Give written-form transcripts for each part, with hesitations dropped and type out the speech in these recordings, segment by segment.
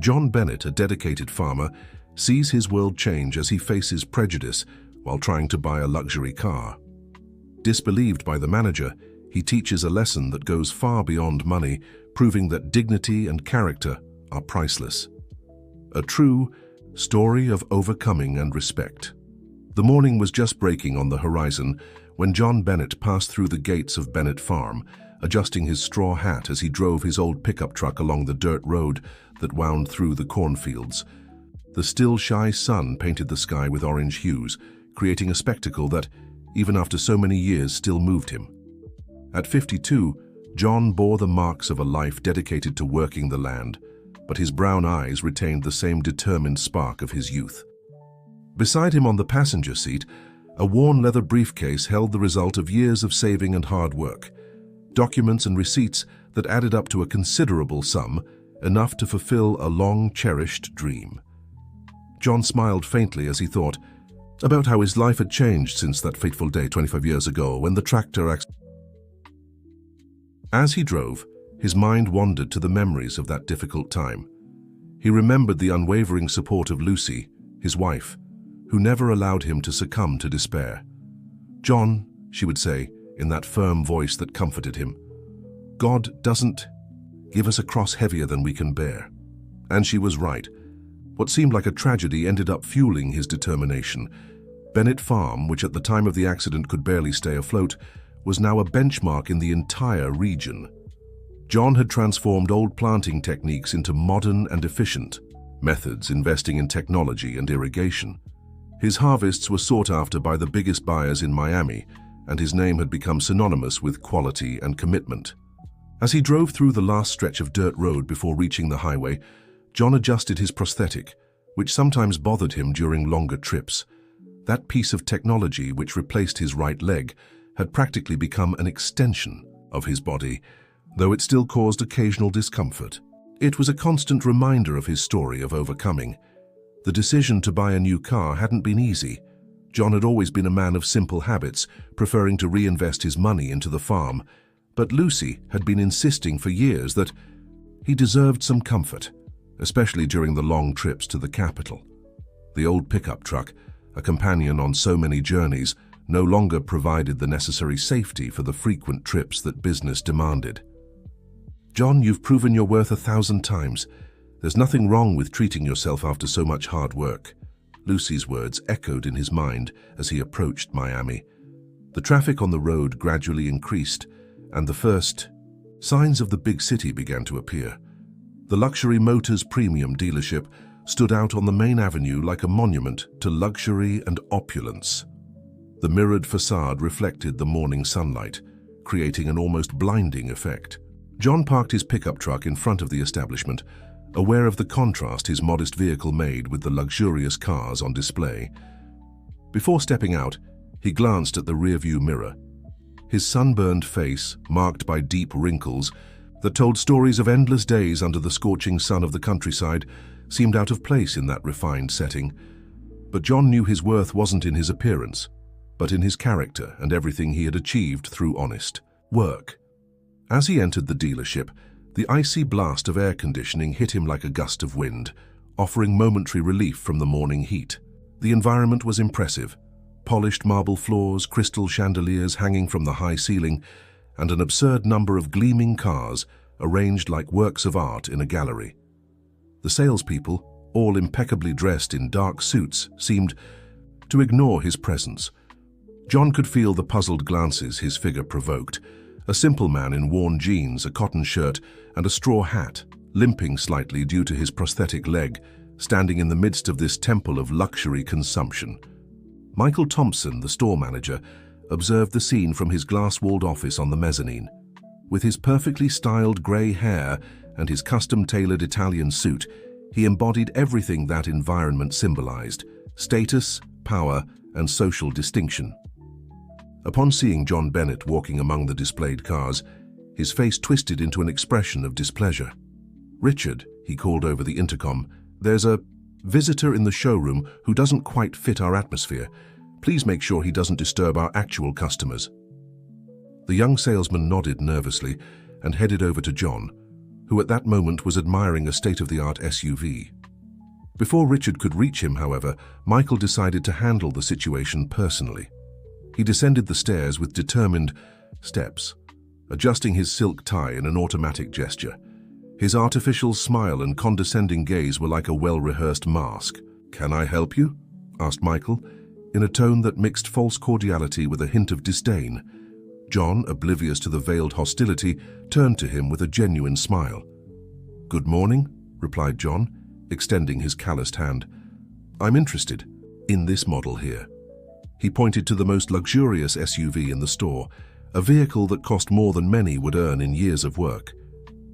John Bennett, a dedicated farmer, sees his world change as he faces prejudice while trying to buy a luxury car. Disbelieved by the manager, he teaches a lesson that goes far beyond money, proving that dignity and character are priceless. A true story of overcoming and respect. The morning was just breaking on the horizon when John Bennett passed through the gates of Bennett Farm, adjusting his straw hat as he drove his old pickup truck along the dirt road that wound through the cornfields. The still shy sun painted the sky with orange hues, creating a spectacle that, even after so many years, still moved him. At 52, John bore the marks of a life dedicated to working the land, but his brown eyes retained the same determined spark of his youth. Beside him on the passenger seat, a worn leather briefcase held the result of years of saving and hard work, documents and receipts that added up to a considerable sum, enough to fulfill a long-cherished dream. John smiled faintly as he thought about how his life had changed since that fateful day 25 years ago when the tractor accident. As he drove, his mind wandered to the memories of that difficult time. He remembered the unwavering support of Lucy, his wife, who never allowed him to succumb to despair. "John," she would say, in that firm voice that comforted him, "God doesn't give us a cross heavier than we can bear." And she was right. What seemed like a tragedy ended up fueling his determination. Bennett Farm, which at the time of the accident could barely stay afloat, was now a benchmark in the entire region. John had transformed old planting techniques into modern and efficient methods, investing in technology and irrigation. His harvests were sought after by the biggest buyers in Miami, and his name had become synonymous with quality and commitment. As he drove through the last stretch of dirt road before reaching the highway, John adjusted his prosthetic, which sometimes bothered him during longer trips. That piece of technology which replaced his right leg had practically become an extension of his body, though it still caused occasional discomfort. It was a constant reminder of his story of overcoming. The decision to buy a new car hadn't been easy. John had always been a man of simple habits, preferring to reinvest his money into the farm. But Lucy had been insisting for years that he deserved some comfort, especially during the long trips to the capital. The old pickup truck, a companion on so many journeys, no longer provided the necessary safety for the frequent trips that business demanded. "John, you've proven your worth 1,000 times. There's nothing wrong with treating yourself after so much hard work." Lucy's words echoed in his mind as he approached Miami. The traffic on the road gradually increased, and the first signs of the big city began to appear. The Luxury Motors Premium dealership stood out on the main avenue like a monument to luxury and opulence. The mirrored facade reflected the morning sunlight, creating an almost blinding effect. John parked his pickup truck in front of the establishment, aware of the contrast his modest vehicle made with the luxurious cars on display. Before stepping out, he glanced at the rearview mirror. His sunburned face, marked by deep wrinkles that told stories of endless days under the scorching sun of the countryside, seemed out of place in that refined setting. But John knew his worth wasn't in his appearance, but in his character and everything he had achieved through honest work. As he entered the dealership, the icy blast of air conditioning hit him like a gust of wind, offering momentary relief from the morning heat. The environment was impressive. Polished marble floors, crystal chandeliers hanging from the high ceiling, and an absurd number of gleaming cars arranged like works of art in a gallery. The salespeople, all impeccably dressed in dark suits, seemed to ignore his presence. John could feel the puzzled glances his figure provoked. A simple man in worn jeans, a cotton shirt, and a straw hat, limping slightly due to his prosthetic leg, standing in the midst of this temple of luxury consumption. Michael Thompson, the store manager, observed the scene from his glass-walled office on the mezzanine. With his perfectly styled grey hair and his custom-tailored Italian suit, he embodied everything that environment symbolized: status, power, and social distinction. Upon seeing John Bennett walking among the displayed cars, his face twisted into an expression of displeasure. "Richard," he called over the intercom, "there's a visitor in the showroom who doesn't quite fit our atmosphere. Please make sure he doesn't disturb our actual customers." The young salesman nodded nervously and headed over to John, who at that moment was admiring a state-of-the-art SUV. Before Richard could reach him, however, Michael decided to handle the situation personally. He descended the stairs with determined steps, adjusting his silk tie in an automatic gesture. His artificial smile and condescending gaze were like a well-rehearsed mask. "Can I help you?" asked Michael, in a tone that mixed false cordiality with a hint of disdain. John, oblivious to the veiled hostility, turned to him with a genuine smile. "Good morning," replied John, extending his calloused hand. "I'm interested in this model here." He pointed to the most luxurious SUV in the store, a vehicle that cost more than many would earn in years of work.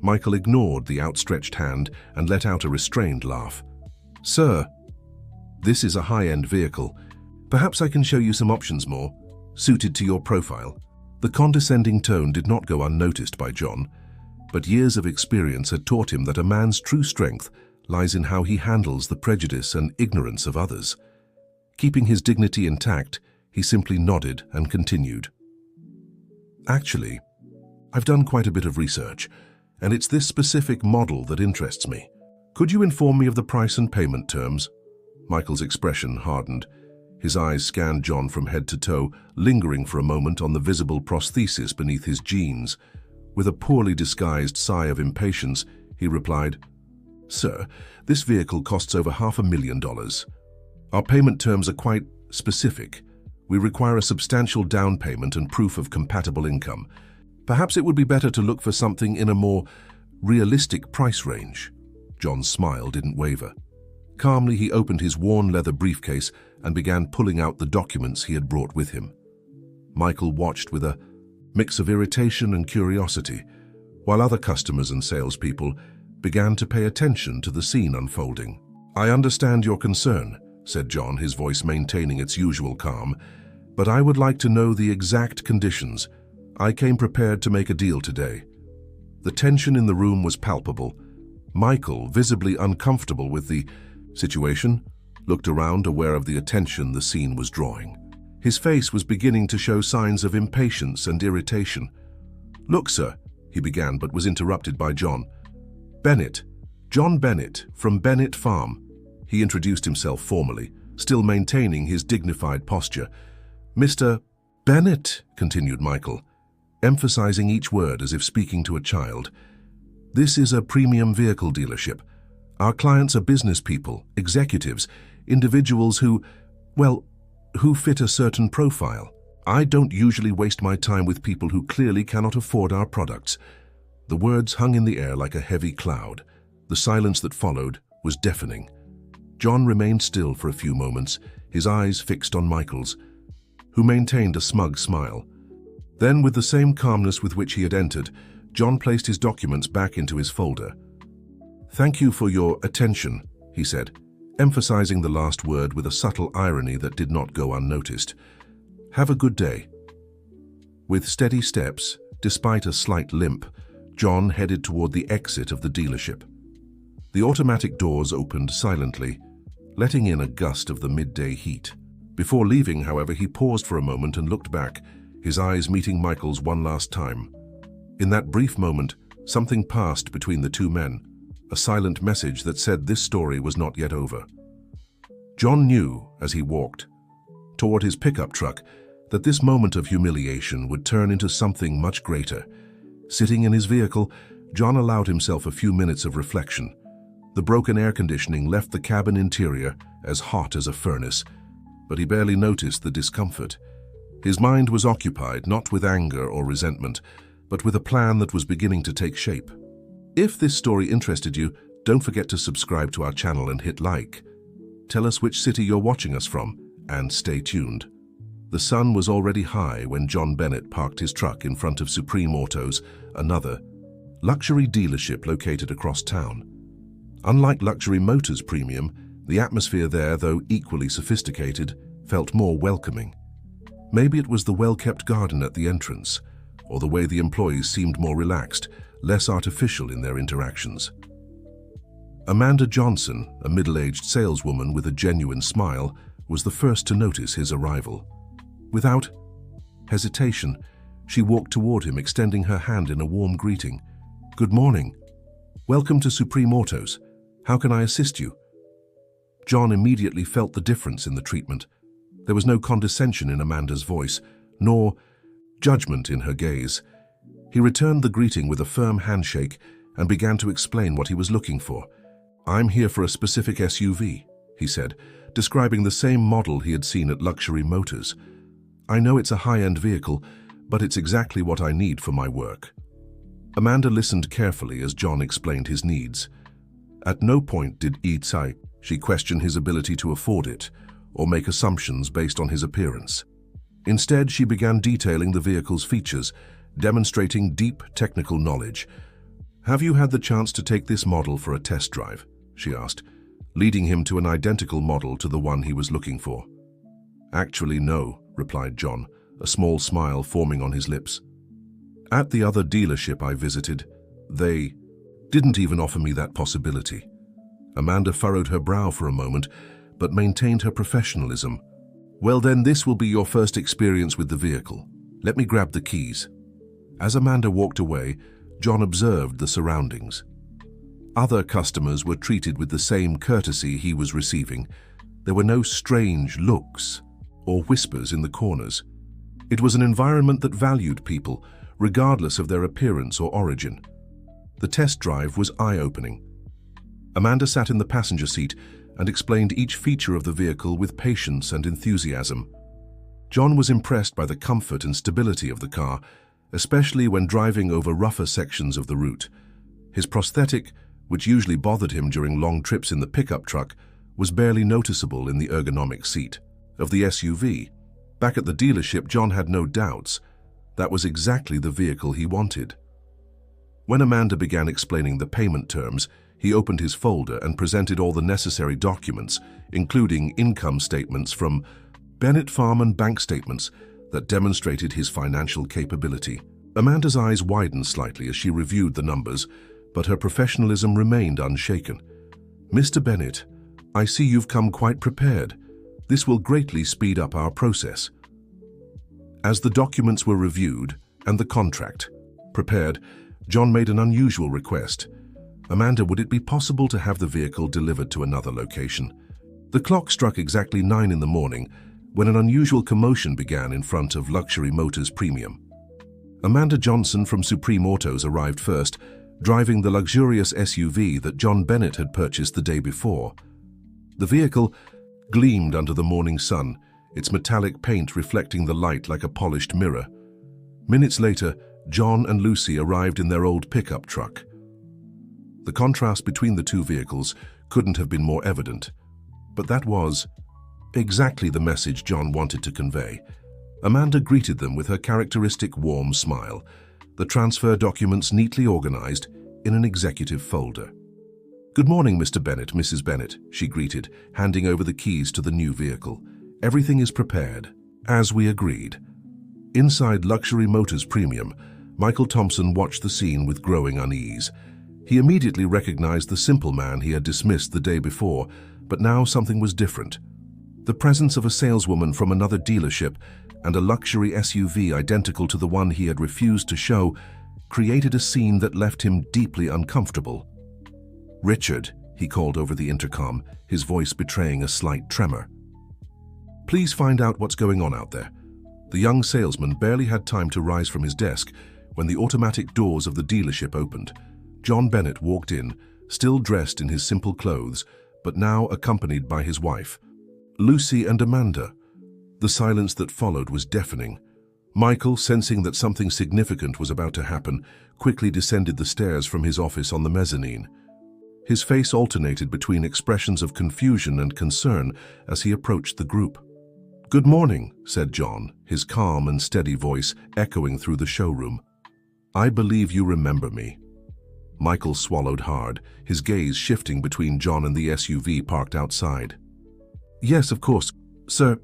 Michael ignored the outstretched hand and let out a restrained laugh. "Sir, this is a high-end vehicle. Perhaps I can show you some options more suited to your profile." The condescending tone did not go unnoticed by John, but years of experience had taught him that a man's true strength lies in how he handles the prejudice and ignorance of others. Keeping his dignity intact, he simply nodded and continued. "Actually, I've done quite a bit of research, and it's this specific model that interests me. Could you inform me of the price and payment terms?" Michael's expression hardened. His eyes scanned John from head to toe, lingering for a moment on the visible prosthesis beneath his jeans. With a poorly disguised sigh of impatience, he replied, "Sir, this vehicle costs over $500,000. Our payment terms are quite specific. We require a substantial down payment and proof of compatible income. Perhaps it would be better to look for something in a more realistic price range." John's smile didn't waver. Calmly, he opened his worn leather briefcase and began pulling out the documents he had brought with him. Michael watched with a mix of irritation and curiosity, while other customers and salespeople began to pay attention to the scene unfolding. "I understand your concern," said John, his voice maintaining its usual calm, "but I would like to know the exact conditions. I came prepared to make a deal today." The tension in the room was palpable. Michael, visibly uncomfortable with the situation, looked around, aware of the attention the scene was drawing. His face was beginning to show signs of impatience and irritation. "Look, sir," he began, but was interrupted by John. John Bennett, from Bennett Farm." He introduced himself formally, still maintaining his dignified posture. "Mr. Bennett," continued Michael, emphasizing each word as if speaking to a child. "This is a premium vehicle dealership. Our clients are business people, executives, individuals who fit a certain profile. I don't usually waste my time with people who clearly cannot afford our products." The words hung in the air like a heavy cloud. The silence that followed was deafening. John remained still for a few moments, his eyes fixed on Michael's, who maintained a smug smile. Then, with the same calmness with which he had entered, John placed his documents back into his folder. "Thank you for your attention," he said, emphasizing the last word with a subtle irony that did not go unnoticed. "Have a good day." With steady steps, despite a slight limp, John headed toward the exit of the dealership. The automatic doors opened silently, letting in a gust of the midday heat. Before leaving, however, he paused for a moment and looked back, his eyes meeting Michael's one last time. In that brief moment, something passed between the two men, a silent message that said this story was not yet over. John knew, as he walked toward his pickup truck, that this moment of humiliation would turn into something much greater. Sitting in his vehicle, John allowed himself a few minutes of reflection. The broken air conditioning left the cabin interior as hot as a furnace, but he barely noticed the discomfort. His mind was occupied not with anger or resentment, but with a plan that was beginning to take shape. If this story interested you, don't forget to subscribe to our channel and hit like. Tell us which city you're watching us from, and stay tuned. The sun was already high when John Bennett parked his truck in front of Supreme Autos, another luxury dealership located across town. Unlike Luxury Motors Premium, the atmosphere there, though equally sophisticated, felt more welcoming. Maybe it was the well-kept garden at the entrance, or the way the employees seemed more relaxed, less artificial in their interactions. Amanda Johnson, a middle-aged saleswoman with a genuine smile, was the first to notice his arrival. Without hesitation, she walked toward him, extending her hand in a warm greeting. "Good morning." "Welcome to Supreme Autos. How can I assist you?" John immediately felt the difference in the treatment. There was no condescension in Amanda's voice, nor judgment in her gaze. He returned the greeting with a firm handshake and began to explain what he was looking for. "I'm here for a specific SUV," he said, describing the same model he had seen at Luxury Motors. "I know it's a high-end vehicle, but it's exactly what I need for my work." Amanda listened carefully as John explained his needs. At no point did she question his ability to afford it or make assumptions based on his appearance. Instead, she began detailing the vehicle's features, demonstrating deep technical knowledge. "Have you had the chance to take this model for a test drive?" she asked, leading him to an identical model to the one he was looking for. "Actually, no," replied John, a small smile forming on his lips. "At the other dealership I visited, they didn't even offer me that possibility." Amanda furrowed her brow for a moment, but maintained her professionalism. "Well then, this will be your first experience with the vehicle. Let me grab the keys." As Amanda walked away, John observed the surroundings. Other customers were treated with the same courtesy he was receiving. There were no strange looks or whispers in the corners. It was an environment that valued people, regardless of their appearance or origin. The test drive was eye-opening. Amanda sat in the passenger seat and explained each feature of the vehicle with patience and enthusiasm. John was impressed by the comfort and stability of the car, especially when driving over rougher sections of the route. His prosthetic, which usually bothered him during long trips in the pickup truck, was barely noticeable in the ergonomic seat of the SUV. Back at the dealership, John had no doubts. That was exactly the vehicle he wanted. When Amanda began explaining the payment terms, he opened his folder and presented all the necessary documents, including income statements from Bennett Farm and bank statements that demonstrated his financial capability. Amanda's eyes widened slightly as she reviewed the numbers, but her professionalism remained unshaken. "Mr. Bennett, I see you've come quite prepared. This will greatly speed up our process." As the documents were reviewed and the contract prepared, John made an unusual request. "Amanda, would it be possible to have the vehicle delivered to another location?" The clock struck exactly 9 in the morning when an unusual commotion began in front of Luxury Motors Premium. Amanda Johnson from Supreme Autos arrived first, driving the luxurious SUV that John Bennett had purchased the day before. The vehicle gleamed under the morning sun, its metallic paint reflecting the light like a polished mirror. Minutes later, John and Lucy arrived in their old pickup truck. The contrast between the two vehicles couldn't have been more evident, but that was exactly the message John wanted to convey. Amanda greeted them with her characteristic warm smile, the transfer documents neatly organized in an executive folder. "Good morning, Mr. Bennett, Mrs. Bennett," she greeted, handing over the keys to the new vehicle. "Everything is prepared, as we agreed." Inside Luxury Motors Premium, Michael Thompson watched the scene with growing unease. He immediately recognized the simple man he had dismissed the day before, but now something was different. The presence of a saleswoman from another dealership and a luxury SUV identical to the one he had refused to show created a scene that left him deeply uncomfortable. "Richard," he called over the intercom, his voice betraying a slight tremor. "Please find out what's going on out there." The young salesman barely had time to rise from his desk when the automatic doors of the dealership opened. John Bennett walked in, still dressed in his simple clothes, but now accompanied by his wife, Lucy and Amanda. The silence that followed was deafening. Michael, sensing that something significant was about to happen, quickly descended the stairs from his office on the mezzanine. His face alternated between expressions of confusion and concern as he approached the group. "Good morning," said John, his calm and steady voice echoing through the showroom. "I believe you remember me." Michael swallowed hard, his gaze shifting between John and the SUV parked outside. "Yes, of course, Sir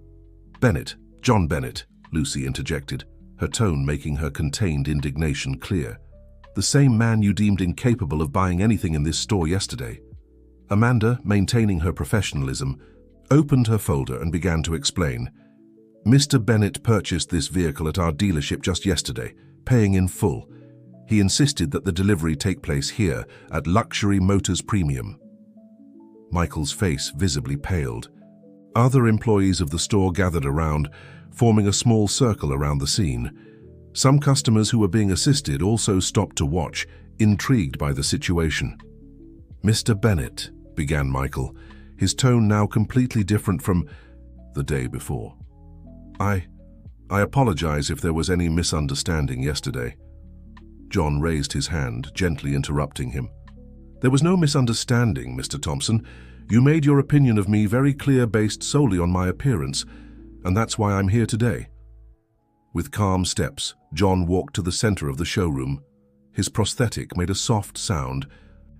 Bennett, John Bennett," Lucy interjected, her tone making her contained indignation clear. "The same man you deemed incapable of buying anything in this store yesterday." Amanda, maintaining her professionalism, opened her folder and began to explain. "Mr. Bennett purchased this vehicle at our dealership just yesterday, paying in full. He insisted that the delivery take place here at Luxury Motors Premium. Michael's face visibly paled. Other employees of the store gathered around, forming a small circle around the scene. Some customers who were being assisted also stopped to watch, intrigued by the situation. "Mr. Bennett," began Michael, his tone now completely different from the day before. I apologize if there was any misunderstanding yesterday." John raised his hand, gently interrupting him. "There was no misunderstanding, Mr. Thompson. You made your opinion of me very clear based solely on my appearance, and that's why I'm here today." With calm steps, John walked to the center of the showroom. His prosthetic made a soft sound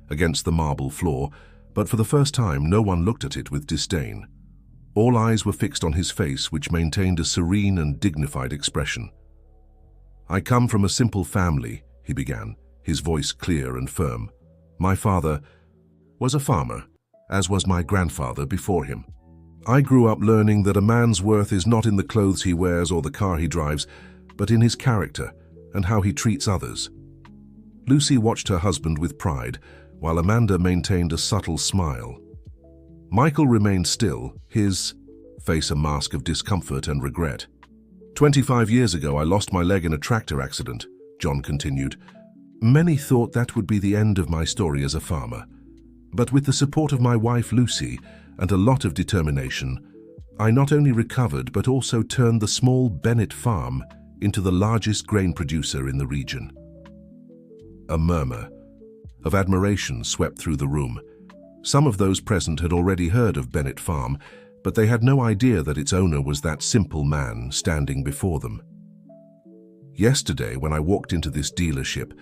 against the marble floor, but for the first time no one looked at it with disdain. All eyes were fixed on his face, which maintained a serene and dignified expression. "I come from a simple family," he began, his voice clear and firm. "My father was a farmer, as was my grandfather before him. I grew up learning that a man's worth is not in the clothes he wears or the car he drives, but in his character and how he treats others." Lucy watched her husband with pride, while Amanda maintained a subtle smile. Michael remained still, his face a mask of discomfort and regret. 25 years ago, I lost my leg in a tractor accident," John continued. "Many thought that would be the end of my story as a farmer. But with the support of my wife Lucy and a lot of determination, I not only recovered but also turned the small Bennett farm into the largest grain producer in the region." A murmur of admiration swept through the room. Some of those present had already heard of Bennett Farm, but they had no idea that its owner was that simple man standing before them. "Yesterday, when I walked into this dealership,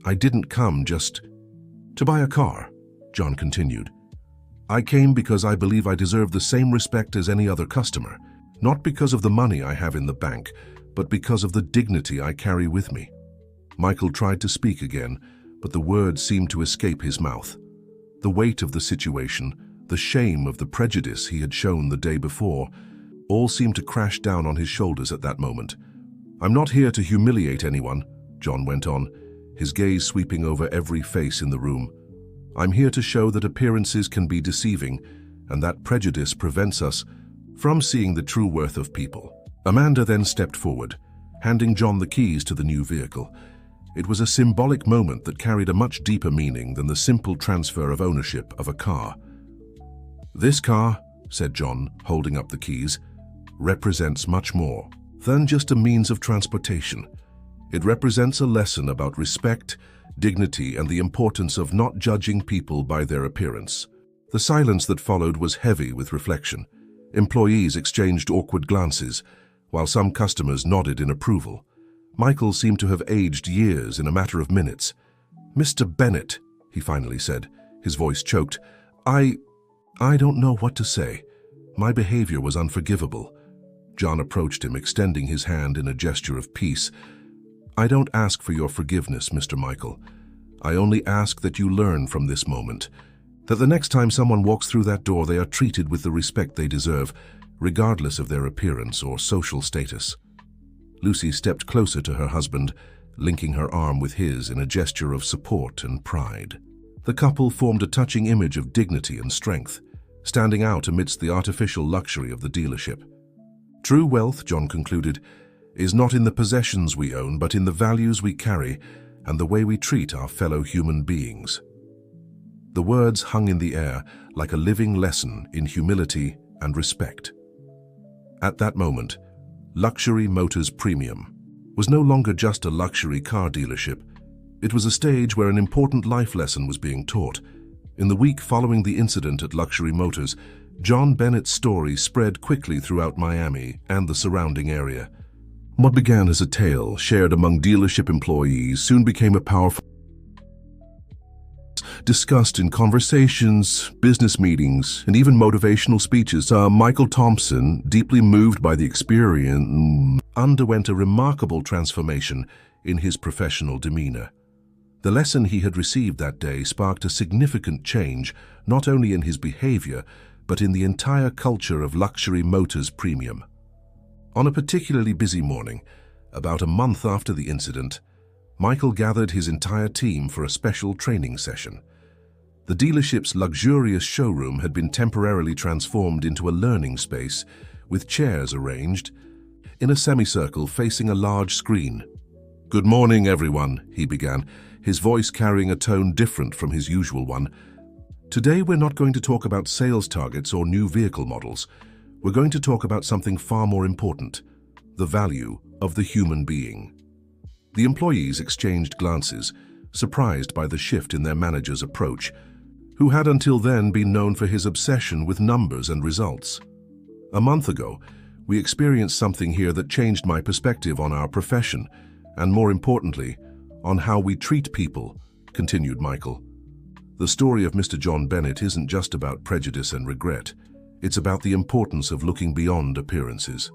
I didn't come just to buy a car," John continued. "I came because I believe I deserve the same respect as any other customer, not because of the money I have in the bank, but because of the dignity I carry with me." Michael tried to speak again, but the words seemed to escape his mouth. The weight of the situation, the shame of the prejudice he had shown the day before, all seemed to crash down on his shoulders at that moment. "I'm not here to humiliate anyone," John went on, his gaze sweeping over every face in the room. "I'm here to show that appearances can be deceiving, and that prejudice prevents us from seeing the true worth of people." Amanda then stepped forward, handing John the keys to the new vehicle. It was a symbolic moment that carried a much deeper meaning than the simple transfer of ownership of a car. "This car," said John, holding up the keys, "represents much more than just a means of transportation. It represents a lesson about respect, dignity, and the importance of not judging people by their appearance." The silence that followed was heavy with reflection. Employees exchanged awkward glances, while some customers nodded in approval. Michael seemed to have aged years in a matter of minutes. "Mr. Bennett," he finally said, his voice choked, I don't know what to say. My behavior was unforgivable." John approached him, extending his hand in a gesture of peace. "I don't ask for your forgiveness, Mr. Michael. I only ask that you learn from this moment, that the next time someone walks through that door, they are treated with the respect they deserve, regardless of their appearance or social status." Lucy stepped closer to her husband, linking her arm with his in a gesture of support and pride. The couple formed a touching image of dignity and strength, standing out amidst the artificial luxury of the dealership. "True wealth," John concluded, "is not in the possessions we own, but in the values we carry and the way we treat our fellow human beings." The words hung in the air like a living lesson in humility and respect. At that moment, Luxury Motors Premium was no longer just a luxury car dealership. It was a stage where an important life lesson was being taught. In the week following the incident at Luxury Motors, John Bennett's story spread quickly throughout Miami and the surrounding area. What began as a tale shared among dealership employees soon became a powerful discussed in conversations, business meetings, and even motivational speeches. Michael Thompson, deeply moved by the experience, underwent a remarkable transformation in his professional demeanor. The lesson he had received that day sparked a significant change, not only in his behavior, but in the entire culture of Luxury Motors Premium. On a particularly busy morning, about a month after the incident, Michael gathered his entire team for a special training session. The dealership's luxurious showroom had been temporarily transformed into a learning space, with chairs arranged in a semicircle facing a large screen. "Good morning, everyone," he began, his voice carrying a tone different from his usual one. "Today we're not going to talk about sales targets or new vehicle models. We're going to talk about something far more important: the value of the human being." The employees exchanged glances, surprised by the shift in their manager's approach, who had until then been known for his obsession with numbers and results. "A month ago, we experienced something here that changed my perspective on our profession, and more importantly, on how we treat people," continued Michael. "The story of Mr. John Bennett isn't just about prejudice and regret. It's about the importance of looking beyond appearances."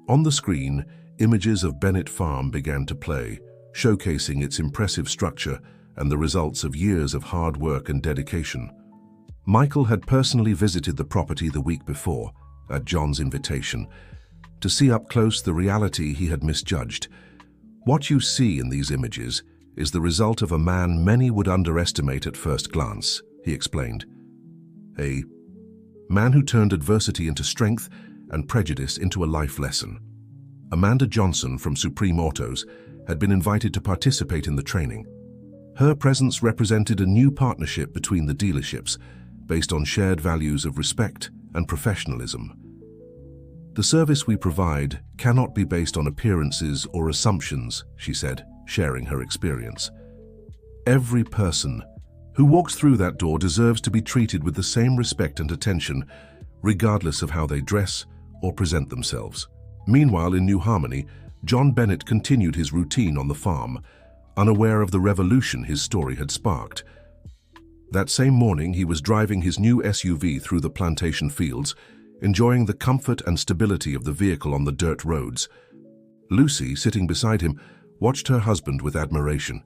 On the screen, images of Bennett Farm began to play, showcasing its impressive structure and the results of years of hard work and dedication. Michael had personally visited the property the week before, at John's invitation, to see up close the reality he had misjudged. "What you see in these images is the result of a man many would underestimate at first glance," he explained. "A man who turned adversity into strength and prejudice into a life lesson." Amanda Johnson from Supreme Autos had been invited to participate in the training. Her presence represented a new partnership between the dealerships, based on shared values of respect and professionalism. "The service we provide cannot be based on appearances or assumptions," she said, sharing her experience. "Every person who walks through that door deserves to be treated with the same respect and attention, regardless of how they dress or present themselves." Meanwhile, in New Harmony, John Bennett continued his routine on the farm, unaware of the revolution his story had sparked. That same morning, he was driving his new SUV through the plantation fields, enjoying the comfort and stability of the vehicle on the dirt roads. Lucy, sitting beside him, watched her husband with admiration.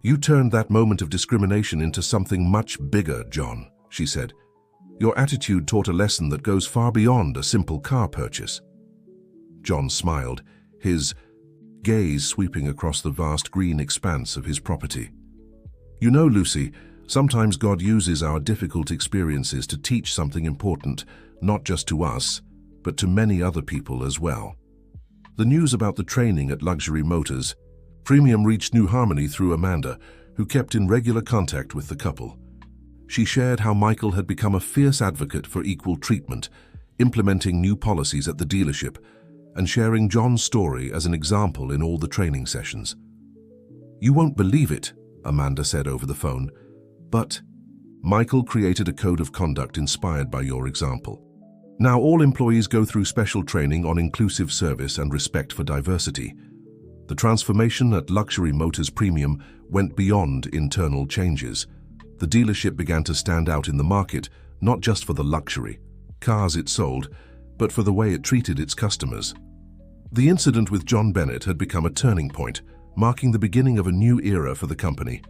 "You turned that moment of discrimination into something much bigger, John," she said. "Your attitude taught a lesson that goes far beyond a simple car purchase." John smiled, his gaze sweeping across the vast green expanse of his property. "You know, Lucy, sometimes God uses our difficult experiences to teach something important, not just to us, but to many other people as well." The news about the training at Luxury Motors Premium reached New Harmony through Amanda, who kept in regular contact with the couple. She shared how Michael had become a fierce advocate for equal treatment, implementing new policies at the dealership, and sharing John's story as an example in all the training sessions. "You won't believe it," Amanda said over the phone, "but Michael created a code of conduct inspired by your example. Now all employees go through special training on inclusive service and respect for diversity." The transformation at Luxury Motors Premium went beyond internal changes. The dealership began to stand out in the market, not just for the luxury cars it sold, but for the way it treated its customers. The incident with John Bennett had become a turning point, marking the beginning of a new era for the company.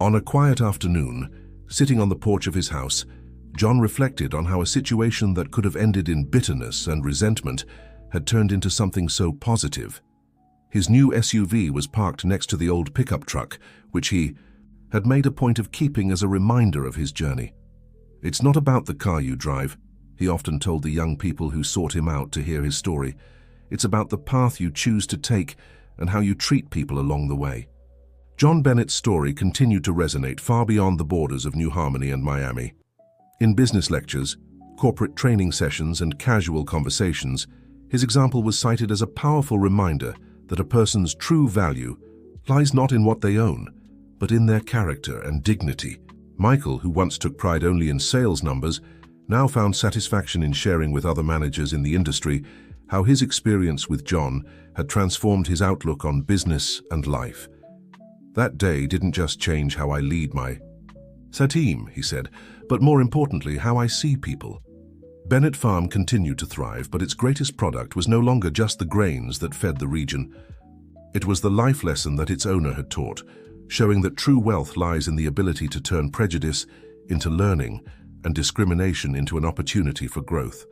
On a quiet afternoon, sitting on the porch of his house, John reflected on how a situation that could have ended in bitterness and resentment had turned into something so positive. His new SUV was parked next to the old pickup truck, which he had made a point of keeping as a reminder of his journey. "It's not about the car you drive," he often told the young people who sought him out to hear his story. "It's about the path you choose to take and how you treat people along the way." John Bennett's story continued to resonate far beyond the borders of New Harmony and Miami. In business lectures, corporate training sessions, and casual conversations, his example was cited as a powerful reminder that a person's true value lies not in what they own, but in their character and dignity. Michael, who once took pride only in sales numbers, now found satisfaction in sharing with other managers in the industry how his experience with John had transformed his outlook on business and life. "That day didn't just change how I lead my team," he said, "but more importantly, how I see people." Bennett Farm continued to thrive, but its greatest product was no longer just the grains that fed the region. It was the life lesson that its owner had taught, showing that true wealth lies in the ability to turn prejudice into learning and discrimination into an opportunity for growth.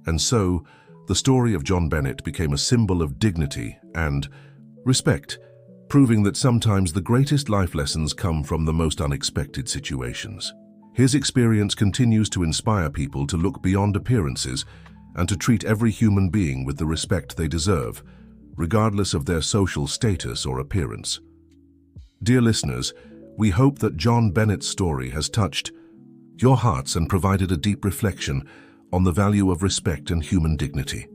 And so, the story of John Bennett became a symbol of dignity and respect, proving that sometimes the greatest life lessons come from the most unexpected situations. His experience continues to inspire people to look beyond appearances and to treat every human being with the respect they deserve, regardless of their social status or appearance. Dear listeners, we hope that John Bennett's story has touched your hearts and provided a deep reflection on the value of respect and human dignity.